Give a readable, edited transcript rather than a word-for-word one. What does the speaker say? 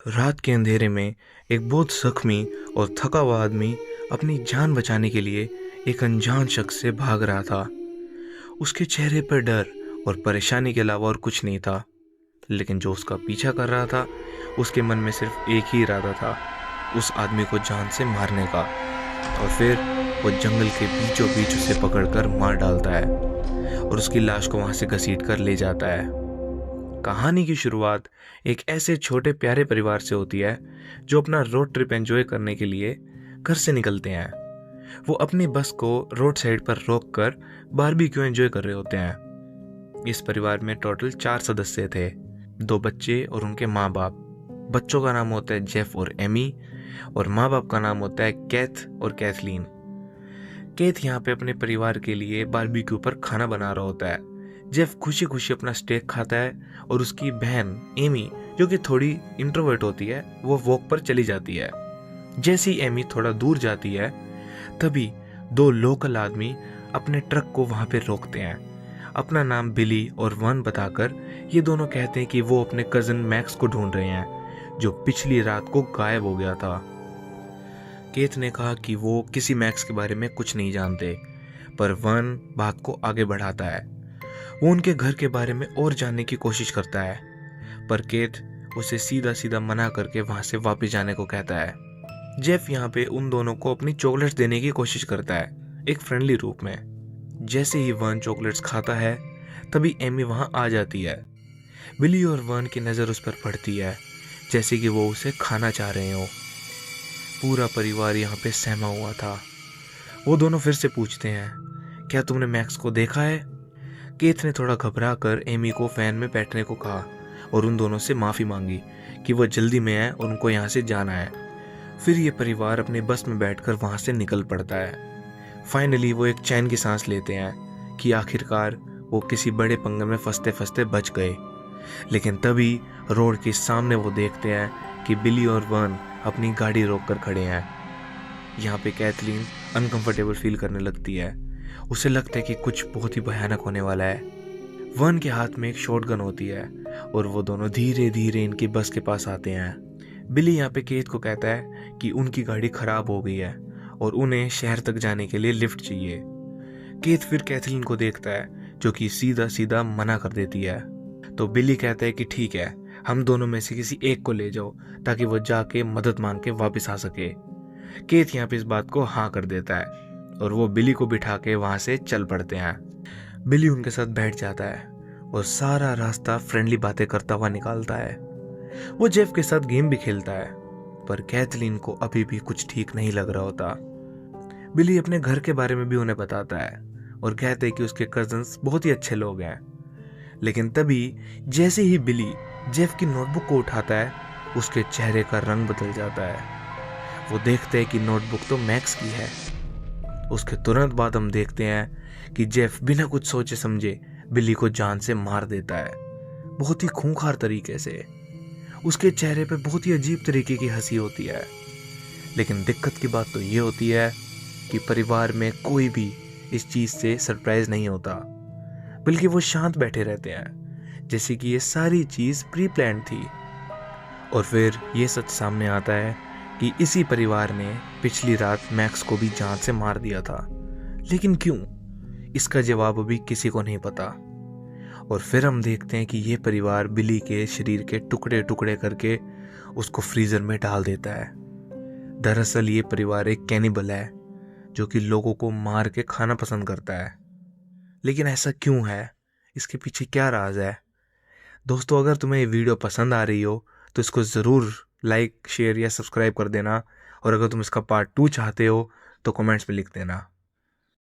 रात के अंधेरे में एक बहुत जख्मी और थका हुआ आदमी अपनी जान बचाने के लिए एक अनजान शख्स से भाग रहा था। उसके चेहरे पर डर और परेशानी के अलावा और कुछ नहीं था, लेकिन जो उसका पीछा कर रहा था उसके मन में सिर्फ एक ही इरादा था, उस आदमी को जान से मारने का। और फिर वो जंगल के बीचों बीच उसे पकड़कर मार डालता है और उसकी लाश को वहां से घसीट कर ले जाता है। कहानी की शुरुआत एक ऐसे छोटे प्यारे परिवार से होती है जो अपना रोड ट्रिप एंजॉय करने के लिए घर से निकलते हैं। वो अपनी बस को रोड साइड पर रोक कर बारबेक्यू एंजॉय कर रहे होते हैं। इस परिवार में टोटल 4 सदस्य थे, 2 बच्चे और उनके माँ बाप। बच्चों का नाम होता है जेफ और एमी और माँ बाप का नाम होता है कैथ और कैथलीन। केथ यहाँ पे अपने परिवार के लिए बारबेक्यू पर खाना बना रहा होता है। जेफ खुशी खुशी अपना स्टेक खाता है और उसकी बहन एमी, जो कि थोड़ी इंट्रोवर्ट होती है, वो वॉक पर चली जाती है। जैसे ही एमी थोड़ा दूर जाती है तभी 2 लोकल आदमी अपने ट्रक को वहां पे रोकते हैं। अपना नाम बिली और वन बताकर ये दोनों कहते हैं कि वो अपने कजन मैक्स को ढूंढ रहे हैं, जो पिछली रात को गायब हो गया था। केथ ने कहा कि वो किसी मैक्स के बारे में कुछ नहीं जानते, पर वन बात को आगे बढ़ाता है। वो उनके घर के बारे में और जानने की कोशिश करता है, पर केथ उसे सीधा सीधा मना करके वहां से वापस जाने को कहता है। जेफ यहाँ पे उन दोनों को अपनी चॉकलेट्स देने की कोशिश करता है, एक फ्रेंडली रूप में। जैसे ही वन चॉकलेट्स खाता है तभी एमी वहां आ जाती है। बिली और वन की नज़र उस पर पड़ती है, जैसे कि वो उसे खाना चाह रहे हो। पूरा परिवार यहाँ पे सहमा हुआ था। वो दोनों फिर से पूछते हैं, क्या तुमने मैक्स को देखा है? केथ ने थोड़ा घबरा कर एमी को फैन में बैठने को कहा और उन दोनों से माफ़ी मांगी कि वो जल्दी में है और उनको यहाँ से जाना है। फिर ये परिवार अपने बस में बैठकर वहाँ से निकल पड़ता है। फाइनली वो एक चैन की सांस लेते हैं कि आखिरकार वो किसी बड़े पंगे में फंसते फंसते बच गए। लेकिन तभी रोड के सामने वो देखते हैं कि बिली और वन अपनी गाड़ी रोक कर खड़े हैं। यहाँ पे कैथलीन अनकंफर्टेबल फील करने लगती है। उसे लगता है कि कुछ बहुत ही भयानक होने वाला है। वन के हाथ में एक शॉटगन होती है और वो दोनों धीरे धीरे इनकी बस के पास आते हैं। बिली यहाँ पे केथ को कहता है कि उनकी गाड़ी खराब हो गई है और उन्हें शहर तक जाने के लिए लिफ्ट चाहिए। केथ फिर कैथलीन को देखता है, जो कि सीधा सीधा मना कर देती है। तो बिली कहता है कि ठीक है, हम दोनों में से किसी एक को ले जाओ ताकि वो जाके मदद मांग के वापस आ सके। केथ यहाँ पे इस बात को हाँ कर देता है और वो बिली को बिठा के वहां से चल पड़ते हैं। बिली उनके साथ बैठ जाता है और सारा रास्ता फ्रेंडली बातें करता हुआ निकालता है। वो जेफ के साथ गेम भी खेलता है, पर कैथलीन को अभी भी कुछ ठीक नहीं लग रहा होता। बिली अपने घर के बारे में भी उन्हें बताता है और कहते हैं कि उसके कजन्स बहुत ही अच्छे लोग हैं। लेकिन तभी जैसे ही बिली जेफ की नोटबुक को उठाता है, उसके चेहरे का रंग बदल जाता है। वो देखते हैं कि नोटबुक तो मैक्स की है। उसके तुरंत बाद हम देखते हैं कि जेफ बिना कुछ सोचे समझे बिली को जान से मार देता है, बहुत ही खूंखार तरीके से। उसके चेहरे पे बहुत ही अजीब तरीके की हंसी होती है। लेकिन दिक्कत की बात तो ये होती है कि परिवार में कोई भी इस चीज़ से सरप्राइज नहीं होता, बल्कि वो शांत बैठे रहते हैं, जैसे कि ये सारी चीज़ प्री प्लान्ड थी। और फिर ये सच सामने आता है कि इसी परिवार ने पिछली रात मैक्स को भी जान से मार दिया था। लेकिन क्यों? इसका जवाब अभी किसी को नहीं पता। और फिर हम देखते हैं कि ये परिवार बिली के शरीर के टुकड़े टुकड़े करके उसको फ्रीजर में डाल देता है। दरअसल ये परिवार एक कैनिबल है, जो कि लोगों को मार के खाना पसंद करता है। लेकिन ऐसा क्यों है? इसके पीछे क्या राज है? दोस्तों, अगर तुम्हें ये वीडियो पसंद आ रही हो तो इसको ज़रूर लाइक, शेयर या सब्सक्राइब कर देना। और अगर तुम इसका पार्ट 2 चाहते हो तो कमेंट्स में लिख देना।